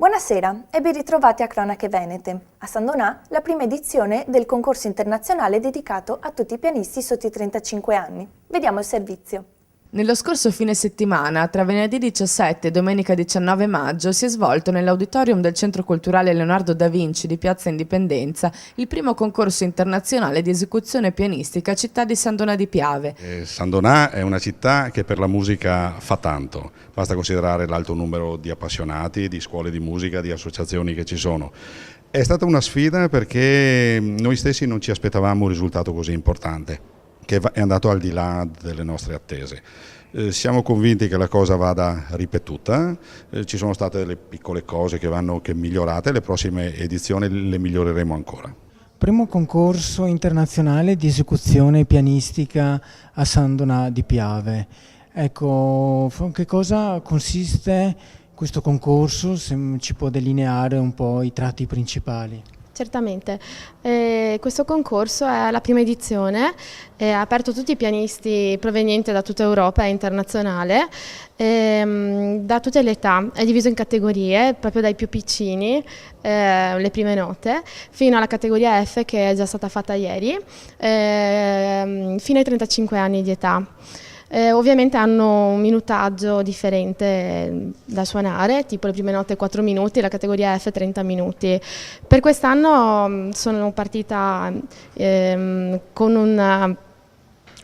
Buonasera e ben ritrovati a Cronache Venete. A San Donà, la prima edizione del concorso internazionale dedicato a tutti i pianisti sotto i 35 anni. Vediamo il servizio. Nello scorso fine settimana, tra venerdì 17 e domenica 19 maggio, si è svolto nell'auditorium del Centro Culturale Leonardo da Vinci di Piazza Indipendenza il primo concorso internazionale di esecuzione pianistica città di San Donà di Piave. San Donà è una città che per la musica fa tanto, basta considerare l'alto numero di appassionati, di scuole di musica, di associazioni che ci sono. È stata una sfida perché noi stessi non ci aspettavamo un risultato così importante, che è andato al di là delle nostre attese. Siamo convinti che la cosa vada ripetuta, ci sono state delle piccole cose che vanno migliorate, le prossime edizioni le miglioreremo ancora. Primo concorso internazionale di esecuzione pianistica a San Donà di Piave. Ecco, che cosa consiste questo concorso, se ci può delineare un po' i tratti principali? Certamente, questo concorso è la prima edizione, è aperto a tutti i pianisti provenienti da tutta Europa e internazionale, da tutte le età, è diviso in categorie, proprio dai più piccini, le prime note, fino alla categoria F che è già stata fatta ieri, fino ai 35 anni di età. Ovviamente hanno un minutaggio differente da suonare, tipo le prime note 4 minuti, la categoria F 30 minuti. Per quest'anno sono partita con un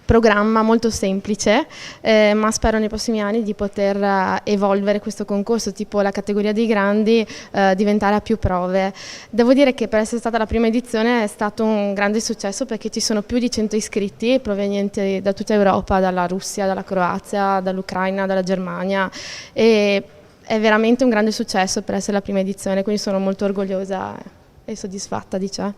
programma molto semplice, ma spero nei prossimi anni di poter evolvere questo concorso, tipo la categoria dei grandi, diventare a più prove. Devo dire che per essere stata la prima edizione è stato un grande successo perché ci sono più di 100 iscritti provenienti da tutta Europa, dalla Russia, dalla Croazia, dall'Ucraina, dalla Germania, e è veramente un grande successo per essere la prima edizione, quindi sono molto orgogliosa e soddisfatta di ciò.